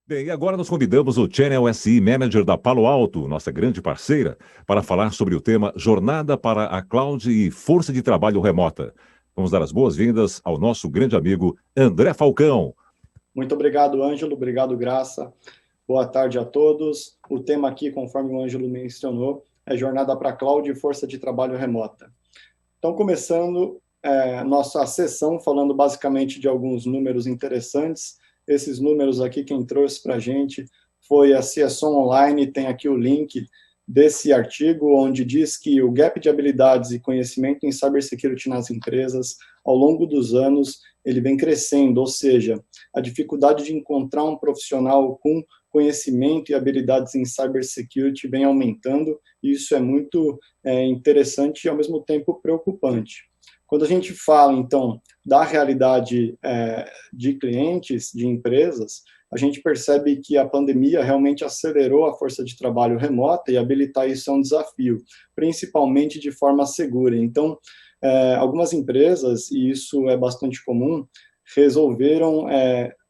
Bem, e agora nós convidamos o Channel SI Manager da Palo Alto, nossa grande parceira, para falar sobre o tema Jornada para a Cloud e Força de Trabalho Remota. Vamos dar as boas-vindas ao nosso grande amigo André Falcão. Muito obrigado, Ângelo. Obrigado, Graça. Boa tarde a todos. O tema aqui, conforme o Ângelo mencionou, é Jornada para a Cloud e Força de Trabalho Remota. Então, começando nossa sessão, falando basicamente de alguns números interessantes. Esses números aqui, quem trouxe para a gente foi a CSON Online, tem aqui o link desse artigo, onde diz que o gap de habilidades e conhecimento em cybersecurity nas empresas, ao longo dos anos, ele vem crescendo, ou seja, a dificuldade de encontrar um profissional com conhecimento e habilidades em cybersecurity vem aumentando, e isso é muito interessante e, ao mesmo tempo, preocupante. Quando a gente fala, então, da realidade de clientes, de empresas, a gente percebe que a pandemia realmente acelerou a força de trabalho remota e habilitar isso é um desafio, principalmente de forma segura. Então, algumas empresas, e isso é bastante comum, resolveram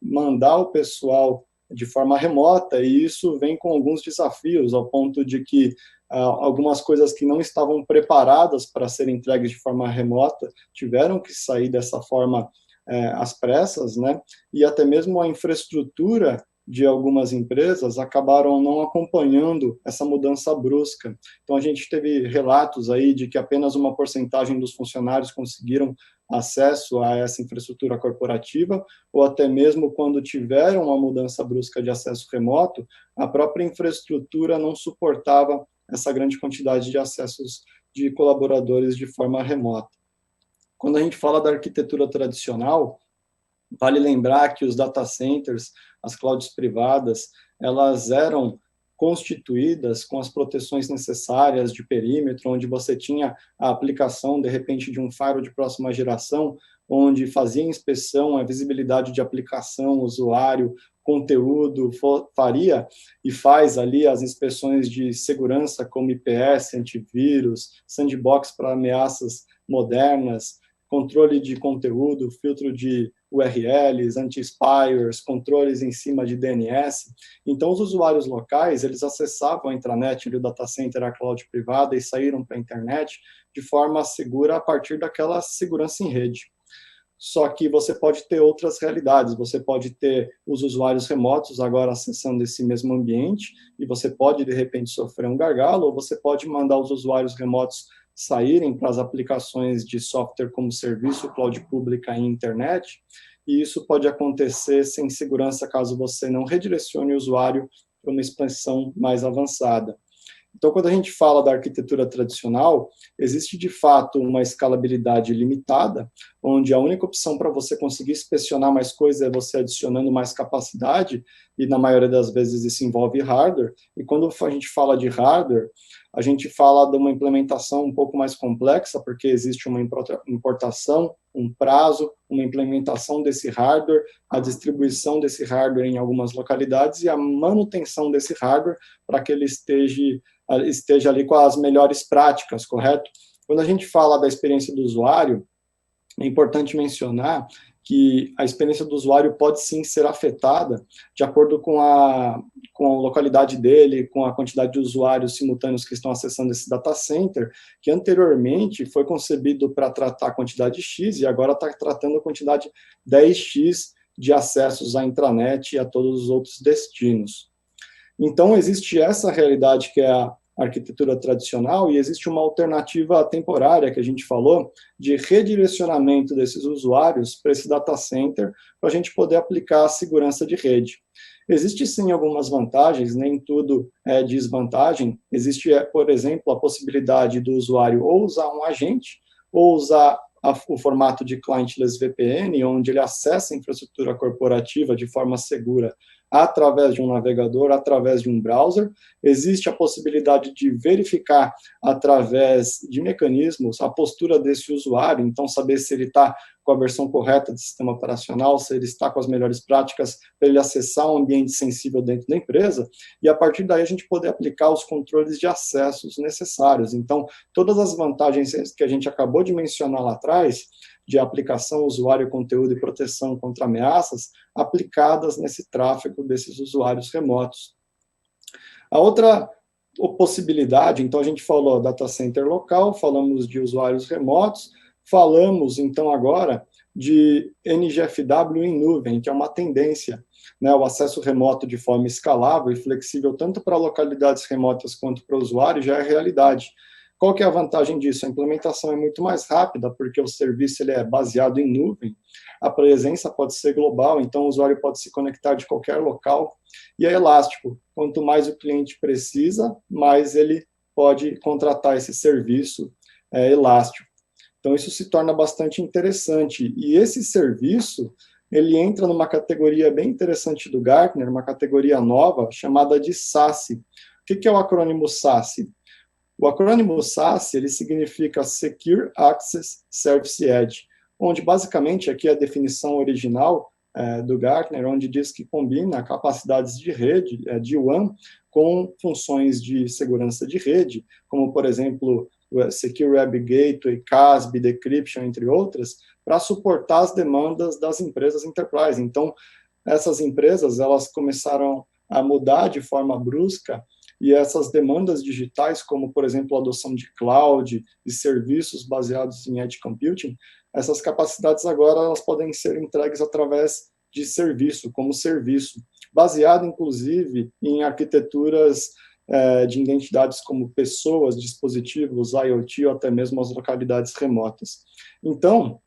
mandar o pessoal de forma remota, e isso vem com alguns desafios, ao ponto de que algumas coisas que não estavam preparadas para serem entregues de forma remota tiveram que sair dessa forma às pressas, né? E até mesmo a infraestrutura de algumas empresas acabaram não acompanhando essa mudança brusca. Então, a gente teve relatos aí de que apenas uma porcentagem dos funcionários conseguiram acesso a essa infraestrutura corporativa, ou até mesmo quando tiveram uma mudança brusca de acesso remoto, a própria infraestrutura não suportava essa grande quantidade de acessos de colaboradores de forma remota. Quando a gente fala da arquitetura tradicional, vale lembrar que os data centers, as clouds privadas, elas eram constituídas com as proteções necessárias de perímetro, onde você tinha a aplicação, de repente, de um firewall de próxima geração, onde fazia inspeção, a visibilidade de aplicação, usuário, conteúdo, faria e faz ali as inspeções de segurança, como IPS, antivírus, sandbox para ameaças modernas, controle de conteúdo, filtro de URLs, anti-spires, controles em cima de DNS. Então, os usuários locais, eles acessavam a intranet do data center, a cloud privada, e saíram para a internet de forma segura a partir daquela segurança em rede. Só que você pode ter outras realidades, você pode ter os usuários remotos agora acessando esse mesmo ambiente, e você pode, de repente, sofrer um gargalo, ou você pode mandar os usuários remotos saírem para as aplicações de software como serviço, cloud pública e internet, e isso pode acontecer sem segurança caso você não redirecione o usuário para uma expansão mais avançada. Então, quando a gente fala da arquitetura tradicional, existe de fato uma escalabilidade limitada, onde a única opção para você conseguir inspecionar mais coisas é você adicionando mais capacidade, e na maioria das vezes isso envolve hardware. E quando a gente fala de hardware, a gente fala de uma implementação um pouco mais complexa, porque existe uma importação, um prazo, uma implementação desse hardware, a distribuição desse hardware em algumas localidades e a manutenção desse hardware para que ele esteja ali com as melhores práticas, correto? Quando a gente fala da experiência do usuário, é importante mencionar que a experiência do usuário pode sim ser afetada de acordo com a localidade dele, com a quantidade de usuários simultâneos que estão acessando esse data center, que anteriormente foi concebido para tratar a quantidade X e agora está tratando a quantidade 10x de acessos à intranet e a todos os outros destinos. Então, existe essa realidade que é a arquitetura tradicional e existe uma alternativa temporária que a gente falou de redirecionamento desses usuários para esse data center para a gente poder aplicar a segurança de rede. Existe sim algumas vantagens, nem tudo é desvantagem. Existe, por exemplo, a possibilidade do usuário ou usar um agente ou usar o formato de clientless VPN, onde ele acessa a infraestrutura corporativa de forma segura através de um navegador, através de um browser. Existe a possibilidade de verificar através de mecanismos a postura desse usuário, então saber se ele está com a versão correta do sistema operacional, se ele está com as melhores práticas para ele acessar um ambiente sensível dentro da empresa, e a partir daí a gente poder aplicar os controles de acessos necessários. Então, todas as vantagens que a gente acabou de mencionar lá atrás, de aplicação, usuário, conteúdo e proteção contra ameaças aplicadas nesse tráfego desses usuários remotos. A outra possibilidade, então a gente falou data center local, falamos de usuários remotos, falamos então agora de NGFW em nuvem, que é uma tendência, né, o acesso remoto de forma escalável e flexível tanto para localidades remotas quanto para o usuário já é realidade. Qual que é a vantagem disso? A implementação é muito mais rápida, porque o serviço ele é baseado em nuvem, a presença pode ser global, então o usuário pode se conectar de qualquer local, e é elástico. Quanto mais o cliente precisa, mais ele pode contratar esse serviço elástico. Então, isso se torna bastante interessante. E esse serviço, ele entra numa categoria bem interessante do Gartner, uma categoria nova, chamada de SASE. O que é o acrônimo SASE? O acrônimo SASE, ele significa Secure Access Service Edge, onde, basicamente, aqui é a definição original do Gartner, onde diz que combina capacidades de rede, de WAN, com funções de segurança de rede, como, por exemplo, Secure Web Gateway, CASB, Decryption, entre outras, para suportar as demandas das empresas enterprise. Então, essas empresas, elas começaram a mudar de forma brusca, e essas demandas digitais, como, por exemplo, a adoção de cloud e serviços baseados em edge computing, essas capacidades agora elas podem ser entregues através de serviço, como serviço, baseado, inclusive, em arquiteturas de identidades como pessoas, dispositivos, IoT ou até mesmo as localidades remotas. Então,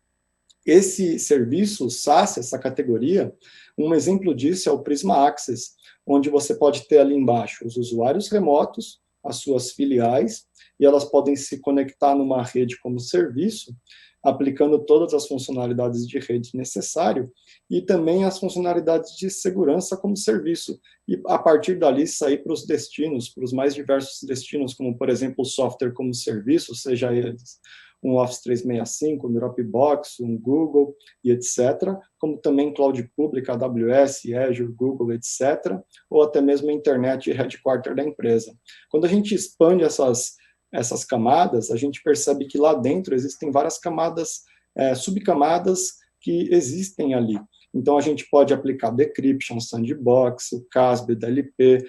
esse serviço, SaaS, essa categoria, um exemplo disso é o Prisma Access, onde você pode ter ali embaixo os usuários remotos, as suas filiais, e elas podem se conectar numa rede como serviço, aplicando todas as funcionalidades de rede necessárias e também as funcionalidades de segurança como serviço. E, a partir dali, sair para os destinos, para os mais diversos destinos, como, por exemplo, o software como serviço, seja eles um Office 365, um Dropbox, um Google e etc., como também cloud pública, AWS, Azure, Google, etc., ou até mesmo a internet e headquarter da empresa. Quando a gente expande essas camadas, a gente percebe que lá dentro existem várias camadas, subcamadas que existem ali. Então, a gente pode aplicar Decryption, Sandbox, o CASB, DLP,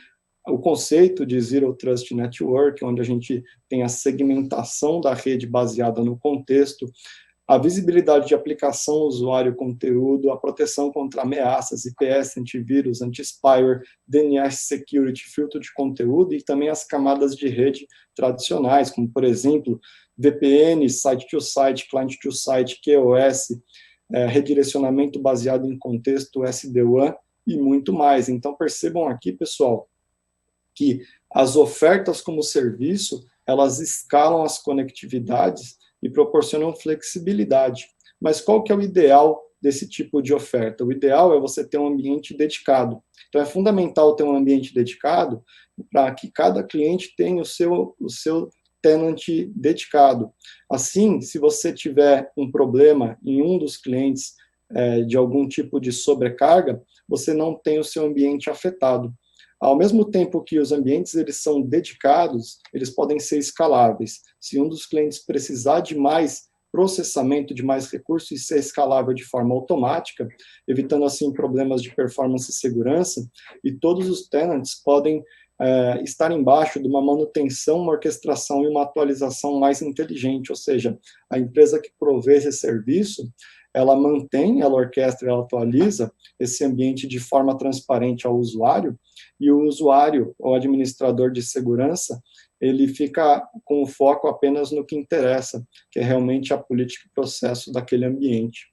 o conceito de Zero Trust Network, onde a gente tem a segmentação da rede baseada no contexto, a visibilidade de aplicação, usuário, conteúdo, a proteção contra ameaças, IPS, antivírus, anti-spyware, DNS Security, filtro de conteúdo e também as camadas de rede tradicionais, como, por exemplo, VPN, site-to-site, client-to-site, QoS, redirecionamento baseado em contexto, SD-WAN e muito mais. Então, percebam aqui, pessoal, que as ofertas como serviço, elas escalam as conectividades e proporcionam flexibilidade. Mas qual que é o ideal desse tipo de oferta? O ideal é você ter um ambiente dedicado. Então, é fundamental ter um ambiente dedicado para que cada cliente tenha o seu tenant dedicado. Assim, se você tiver um problema em um dos clientes de algum tipo de sobrecarga, você não tem o seu ambiente afetado. Ao mesmo tempo que os ambientes eles são dedicados, eles podem ser escaláveis. Se um dos clientes precisar de mais processamento, de mais recursos, isso é escalável de forma automática, evitando assim problemas de performance e segurança, e todos os tenants podem estar embaixo de uma manutenção, uma orquestração e uma atualização mais inteligente, ou seja, a empresa que provê esse serviço, ela mantém, ela orquestra, ela atualiza esse ambiente de forma transparente ao usuário, e o usuário, ou administrador de segurança, ele fica com o foco apenas no que interessa, que é realmente a política e processo daquele ambiente.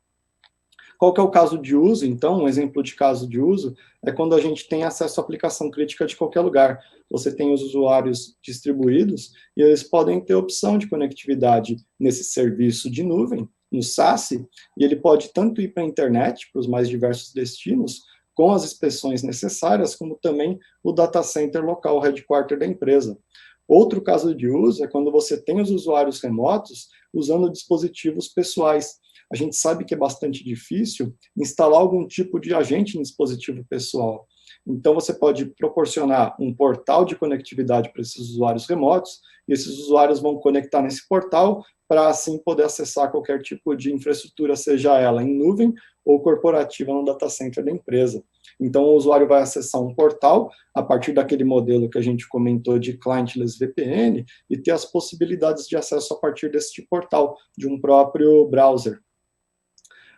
Qual que é o caso de uso, então? Um exemplo de caso de uso é quando a gente tem acesso à aplicação crítica de qualquer lugar. Você tem os usuários distribuídos e eles podem ter opção de conectividade nesse serviço de nuvem, no SaaS, e ele pode tanto ir para a internet, para os mais diversos destinos, com as inspeções necessárias, como também o data center local, o headquarter da empresa. Outro caso de uso é quando você tem os usuários remotos usando dispositivos pessoais. A gente sabe que é bastante difícil instalar algum tipo de agente em dispositivo pessoal. Então, você pode proporcionar um portal de conectividade para esses usuários remotos, e esses usuários vão conectar nesse portal para, assim, poder acessar qualquer tipo de infraestrutura, seja ela em nuvem ou corporativa no data center da empresa. Então, o usuário vai acessar um portal, a partir daquele modelo que a gente comentou de clientless VPN, e ter as possibilidades de acesso a partir desse portal, de um próprio browser.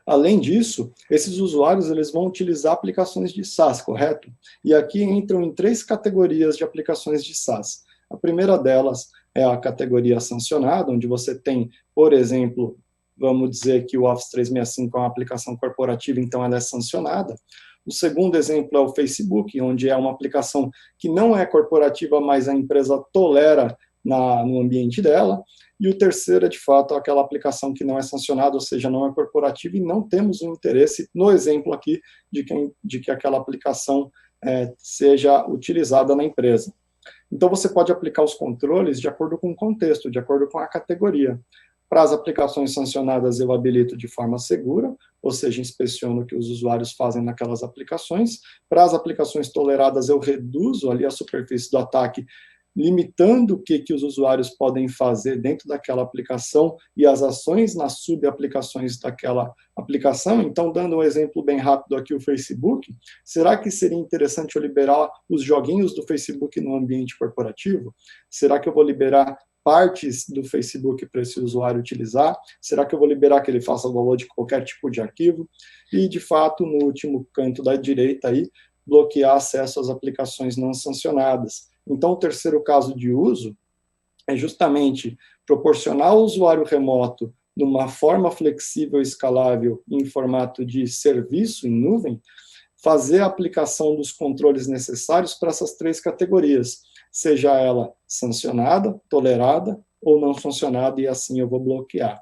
Além disso, esses usuários eles vão utilizar aplicações de SaaS, correto? E aqui entram em 3 categorias de aplicações de SaaS. A primeira delas é a categoria sancionada, onde você tem, por exemplo, vamos dizer que o Office 365 é uma aplicação corporativa, então ela é sancionada. O segundo exemplo é o Facebook, onde é uma aplicação que não é corporativa, mas a empresa tolera no ambiente dela. E o terceiro é, de fato, aquela aplicação que não é sancionada, ou seja, não é corporativa, e não temos um interesse, no exemplo aqui, de que aquela aplicação seja utilizada na empresa. Então, você pode aplicar os controles de acordo com o contexto, de acordo com a categoria. Para as aplicações sancionadas, eu habilito de forma segura, ou seja, inspeciono o que os usuários fazem naquelas aplicações. Para as aplicações toleradas, eu reduzo ali a superfície do ataque, limitando o que os usuários podem fazer dentro daquela aplicação e as ações nas subaplicações daquela aplicação. Então, dando um exemplo bem rápido aqui, o Facebook, será que seria interessante eu liberar os joguinhos do Facebook no ambiente corporativo? Será que eu vou liberar partes do Facebook para esse usuário utilizar? Será que eu vou liberar que ele faça download de qualquer tipo de arquivo? E, de fato, no último canto da direita aí, bloquear acesso às aplicações não sancionadas. Então, o terceiro caso de uso é justamente proporcionar ao usuário remoto, de uma forma flexível e escalável, em formato de serviço em nuvem, fazer a aplicação dos controles necessários para essas 3 categorias, seja ela sancionada, tolerada ou não sancionada, e assim eu vou bloquear.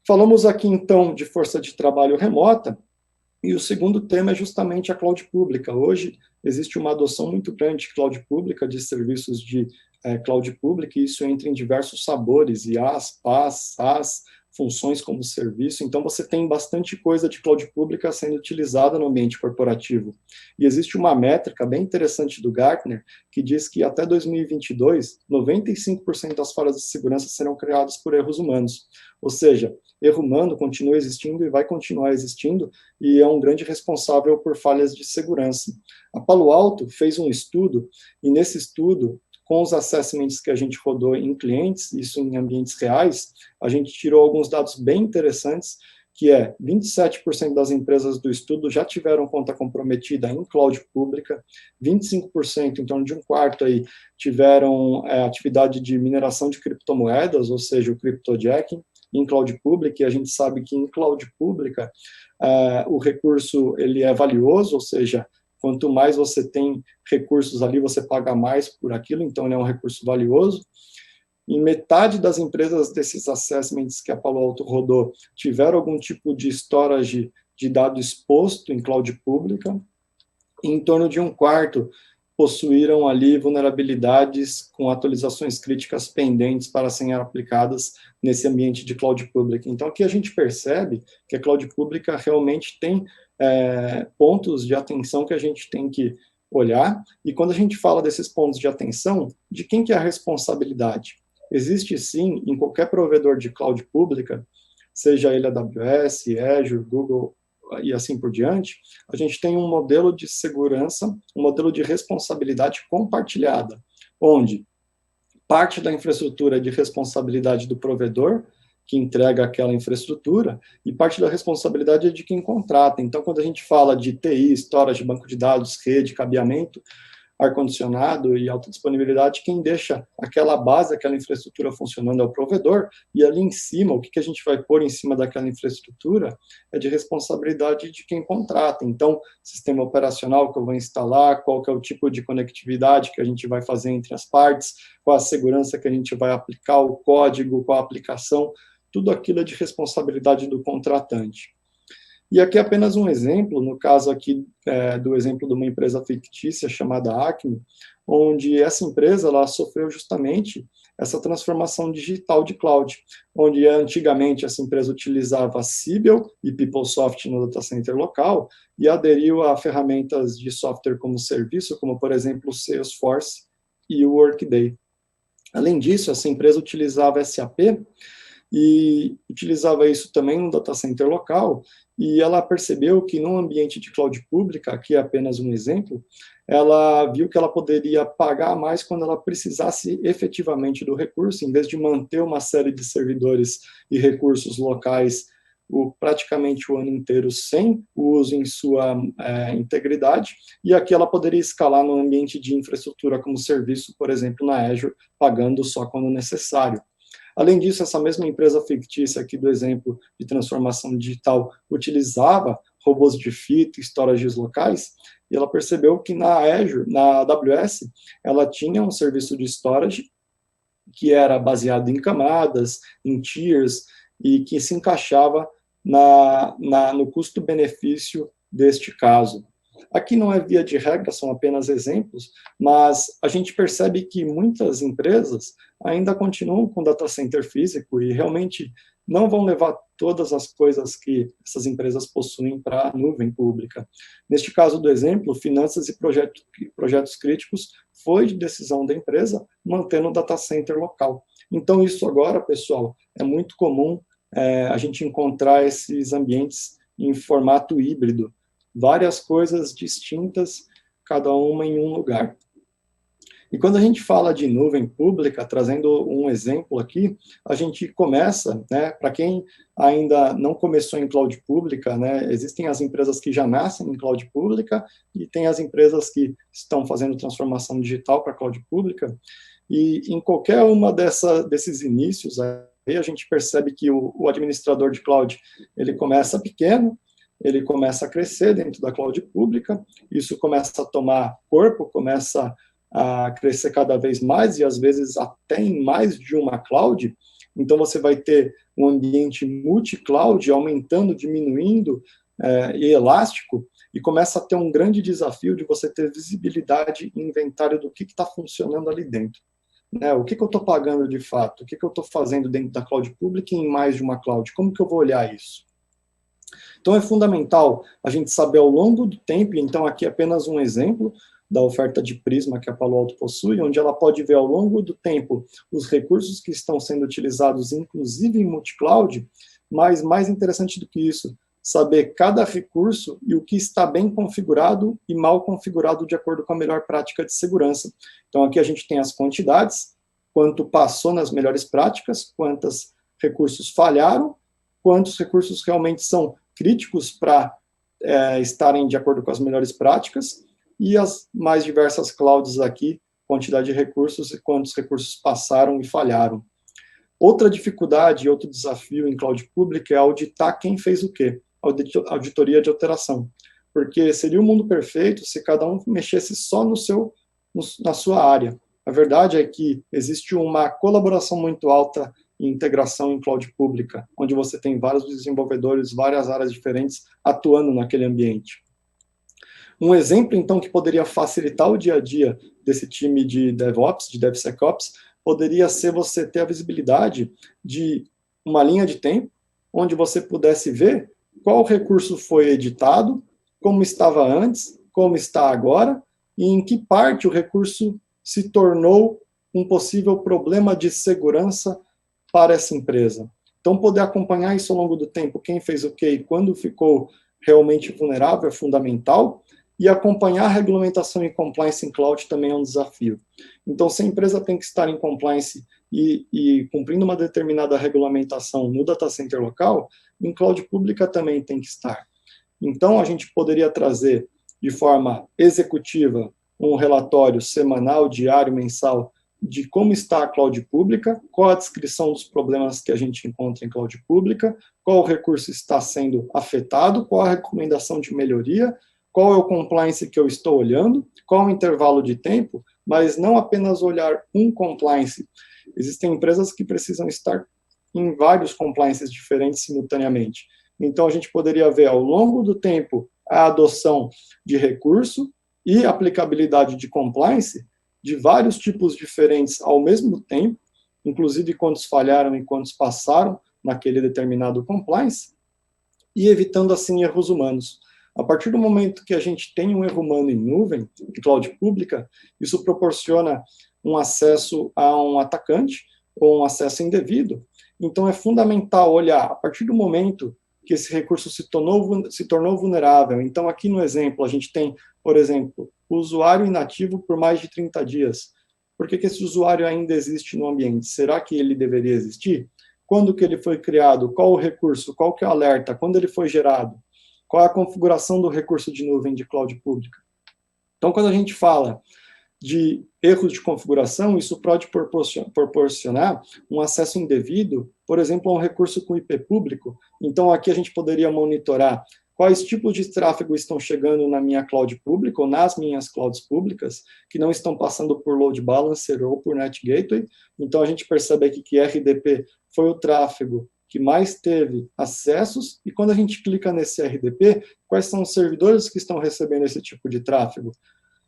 Falamos aqui, então, de força de trabalho remota, e o segundo tema é justamente a cloud pública. Hoje existe uma adoção muito grande de cloud pública, de serviços de cloud pública, e isso entra em diversos sabores, IaaS, PaaS, SaaS, funções como serviço. Então, você tem bastante coisa de cloud pública sendo utilizada no ambiente corporativo. E existe uma métrica bem interessante do Gartner, que diz que até 2022, 95% das falhas de segurança serão criadas por erros humanos. Ou seja, erro humano continua existindo e vai continuar existindo, e é um grande responsável por falhas de segurança. A Palo Alto fez um estudo, e nesse estudo, com os assessments que a gente rodou em clientes, isso em ambientes reais, a gente tirou alguns dados bem interessantes, que é 27% das empresas do estudo já tiveram conta comprometida em cloud pública, 25%, em torno de um quarto aí, tiveram atividade de mineração de criptomoedas, ou seja, o cryptojacking, em cloud pública, e a gente sabe que em cloud pública o recurso ele é valioso, ou seja, quanto mais você tem recursos ali, você paga mais por aquilo, então ele é um recurso valioso. Em metade das empresas desses assessments que a Palo Alto rodou tiveram algum tipo de storage de dado exposto em cloud pública, e em torno de um quarto possuíram ali vulnerabilidades com atualizações críticas pendentes para serem aplicadas nesse ambiente de cloud pública. Então, aqui a gente percebe que a cloud pública realmente tem pontos de atenção que a gente tem que olhar, e quando a gente fala desses pontos de atenção, de quem que é a responsabilidade? Existe sim, em qualquer provedor de cloud pública, seja ele AWS, Azure, Google, e assim por diante, a gente tem um modelo de segurança, um modelo de responsabilidade compartilhada, onde parte da infraestrutura é de responsabilidade do provedor, que entrega aquela infraestrutura, e parte da responsabilidade é de quem contrata. Então, quando a gente fala de TI, storage, banco de dados, rede, cabeamento, ar-condicionado e alta disponibilidade, quem deixa aquela base, aquela infraestrutura funcionando é o provedor, e ali em cima, o que a gente vai pôr em cima daquela infraestrutura é de responsabilidade de quem contrata. Então, sistema operacional que eu vou instalar, qual que é o tipo de conectividade que a gente vai fazer entre as partes, qual a segurança que a gente vai aplicar, o código, qual a aplicação, tudo aquilo é de responsabilidade do contratante. E aqui é apenas um exemplo, no caso aqui do exemplo de uma empresa fictícia chamada Acme, onde essa empresa ela sofreu justamente essa transformação digital de cloud, onde antigamente essa empresa utilizava Siebel e PeopleSoft no data center local e aderiu a ferramentas de software como serviço, como, por exemplo, o Salesforce e o Workday. Além disso, essa empresa utilizava SAP e utilizava isso também no data center local, e ela percebeu que no ambiente de cloud pública, aqui é apenas um exemplo, ela viu que ela poderia pagar mais quando ela precisasse efetivamente do recurso, em vez de manter uma série de servidores e recursos locais praticamente o ano inteiro sem o uso em sua integridade, e aqui ela poderia escalar no ambiente de infraestrutura como serviço, por exemplo, na Azure, pagando só quando necessário. Além disso, essa mesma empresa fictícia aqui do exemplo de transformação digital utilizava robôs de fita, storages locais, e ela percebeu que na Azure, na AWS, ela tinha um serviço de storage que era baseado em camadas, em tiers, e que se encaixava no custo-benefício deste caso. Aqui não é via de regra, são apenas exemplos, mas a gente percebe que muitas empresas ainda continuam com data center físico e realmente não vão levar todas as coisas que essas empresas possuem para a nuvem pública. Neste caso do exemplo, finanças e projetos críticos foi de decisão da empresa mantendo o data center local. Então isso agora, pessoal, é muito comum a gente encontrar esses ambientes em formato híbrido, várias coisas distintas, cada uma em um lugar. E quando a gente fala de nuvem pública, trazendo um exemplo aqui, a gente começa, para quem ainda não começou em cloud pública, existem as empresas que já nascem em cloud pública e tem as empresas que estão fazendo transformação digital para cloud pública, e em qualquer uma desses inícios, aí a gente percebe que o administrador de cloud, ele começa pequeno, ele começa a crescer dentro da cloud pública, isso começa a tomar corpo, começa a crescer cada vez mais, e às vezes até em mais de uma cloud. Então você vai ter um ambiente multi-cloud aumentando, diminuindo e elástico, e começa a ter um grande desafio de você ter visibilidade e inventário do que está funcionando ali dentro. O que eu estou pagando de fato? O que eu estou fazendo dentro da cloud pública e em mais de uma cloud? Como que eu vou olhar isso? Então é fundamental a gente saber ao longo do tempo, então aqui é apenas um exemplo da oferta de Prisma que a Palo Alto possui, onde ela pode ver ao longo do tempo os recursos que estão sendo utilizados, inclusive em multi-cloud, mas mais interessante do que isso, saber cada recurso e o que está bem configurado e mal configurado de acordo com a melhor prática de segurança. Então aqui a gente tem as quantidades, quanto passou nas melhores práticas, quantos recursos falharam, quantos recursos realmente são críticos para estarem de acordo com as melhores práticas, e as mais diversas clouds aqui, quantidade de recursos e quantos recursos passaram e falharam. Outra dificuldade, outro desafio em cloud pública é auditar quem fez o quê, auditoria de alteração, porque seria o mundo perfeito se cada um mexesse só na sua área. A verdade é que existe uma colaboração muito alta e integração em cloud pública, onde você tem vários desenvolvedores, várias áreas diferentes atuando naquele ambiente. Um exemplo, então, que poderia facilitar o dia a dia desse time de DevOps, de DevSecOps, poderia ser você ter a visibilidade de uma linha de tempo, onde você pudesse ver qual recurso foi editado, como estava antes, como está agora, e em que parte o recurso se tornou um possível problema de segurança para essa empresa. Então, poder acompanhar isso ao longo do tempo, quem fez o quê e quando ficou realmente vulnerável é fundamental, e acompanhar a regulamentação e compliance em cloud também é um desafio. Então, se a empresa tem que estar em compliance e cumprindo uma determinada regulamentação no data center local, em cloud pública também tem que estar. Então, a gente poderia trazer de forma executiva um relatório semanal, diário, mensal, de como está a cloud pública, qual a descrição dos problemas que a gente encontra em cloud pública, qual recurso está sendo afetado, qual a recomendação de melhoria, qual é o compliance que eu estou olhando, qual o intervalo de tempo, mas não apenas olhar um compliance. Existem empresas que precisam estar em vários compliances diferentes simultaneamente. Então, a gente poderia ver ao longo do tempo a adoção de recurso e aplicabilidade de compliance de vários tipos diferentes ao mesmo tempo, inclusive quantos falharam e quantos passaram naquele determinado compliance, e evitando assim erros humanos. A partir do momento que a gente tem um erro humano em nuvem, em cloud pública, isso proporciona um acesso a um atacante ou um acesso indevido. Então é fundamental olhar, a partir do momento que esse recurso se tornou vulnerável. Então aqui no exemplo, a gente tem, por exemplo, o usuário inativo por mais de 30 dias. Por que esse usuário ainda existe no ambiente? Será que ele deveria existir? Quando que ele foi criado? Qual o recurso? Qual que é o alerta? Quando ele foi gerado? Qual é a configuração do recurso de nuvem de cloud pública? Então, quando a gente fala de erros de configuração, isso pode proporcionar um acesso indevido, por exemplo, a um recurso com IP público. Então, aqui a gente poderia monitorar quais tipos de tráfego estão chegando na minha cloud pública ou nas minhas clouds públicas, que não estão passando por load balancer ou por net gateway. Então, a gente percebe aqui que RDP foi o tráfego que mais teve acessos, e quando a gente clica nesse RDP, quais são os servidores que estão recebendo esse tipo de tráfego?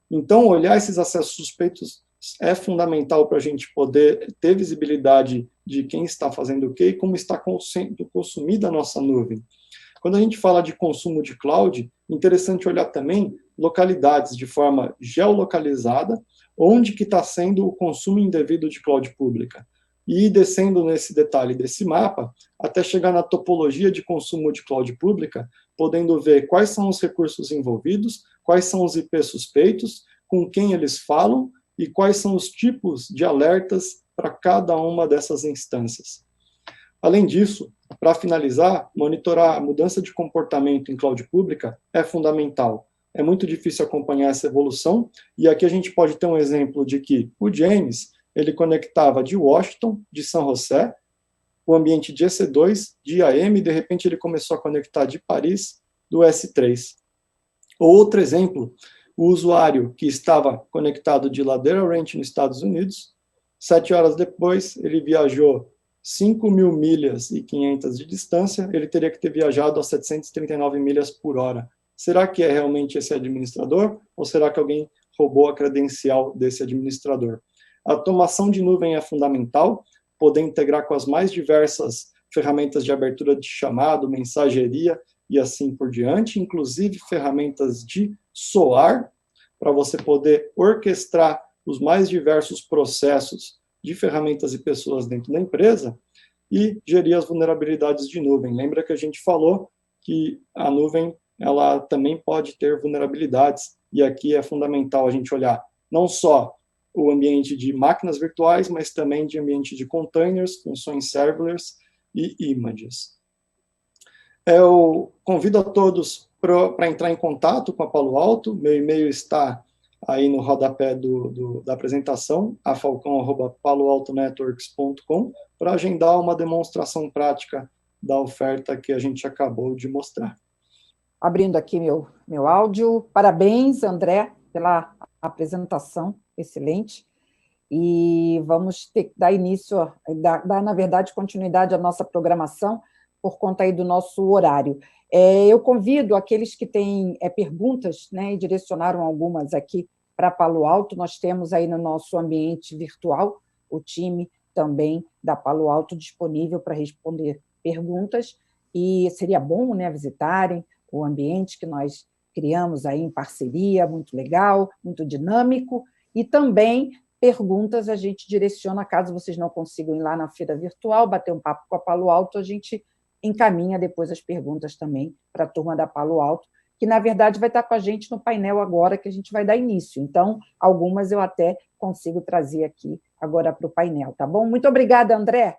Então, olhar esses acessos suspeitos é fundamental para a gente poder ter visibilidade de quem está fazendo o quê e como está sendo consumida a nossa nuvem. Quando a gente fala de consumo de cloud, é interessante olhar também localidades de forma geolocalizada, onde que está sendo o consumo indevido de cloud pública. E ir descendo nesse detalhe desse mapa, até chegar na topologia de consumo de cloud pública, podendo ver quais são os recursos envolvidos, quais são os IP suspeitos, com quem eles falam e quais são os tipos de alertas para cada uma dessas instâncias. Além disso, para finalizar, monitorar a mudança de comportamento em cloud pública é fundamental. É muito difícil acompanhar essa evolução, e aqui a gente pode ter um exemplo de que o James, ele conectava de Washington, de São José, o ambiente de EC2, de IAM, e de repente ele começou a conectar de Paris, do S3. Outro exemplo, o usuário que estava conectado de Ladera Ranch, nos Estados Unidos, 7 horas depois, ele viajou 5.000 milhas e 500 de distância, ele teria que ter viajado a 739 milhas por hora. Será que é realmente esse administrador, ou será que alguém roubou a credencial desse administrador? A automação de nuvem é fundamental, poder integrar com as mais diversas ferramentas de abertura de chamado, mensageria e assim por diante, inclusive ferramentas de SOAR, para você poder orquestrar os mais diversos processos de ferramentas e pessoas dentro da empresa e gerir as vulnerabilidades de nuvem. Lembra que a gente falou que a nuvem ela também pode ter vulnerabilidades, e aqui é fundamental a gente olhar não só o ambiente de máquinas virtuais, mas também de ambiente de containers, funções serverless e images. Eu convido a todos para entrar em contato com a Palo Alto. Meu e-mail está aí no rodapé da apresentação, falcão@paloaltonetworks.com, para agendar uma demonstração prática da oferta que a gente acabou de mostrar. Abrindo aqui meu áudio. Parabéns, André, pela apresentação, excelente. E vamos ter que dar início, na verdade, continuidade à nossa programação, por conta aí do nosso horário. Eu convido aqueles que têm perguntas, né, e direcionaram algumas aqui para Palo Alto. Nós temos aí no nosso ambiente virtual o time também da Palo Alto disponível para responder perguntas, e seria bom, né, visitarem o ambiente que nós criamos aí em parceria, muito legal, muito dinâmico, e também perguntas a gente direciona, caso vocês não consigam ir lá na feira virtual, bater um papo com a Palo Alto, a gente encaminha depois as perguntas também para a turma da Palo Alto, que, na verdade, vai estar com a gente no painel agora, que a gente vai dar início. Então, algumas eu até consigo trazer aqui agora para o painel, tá bom? Muito obrigada, André.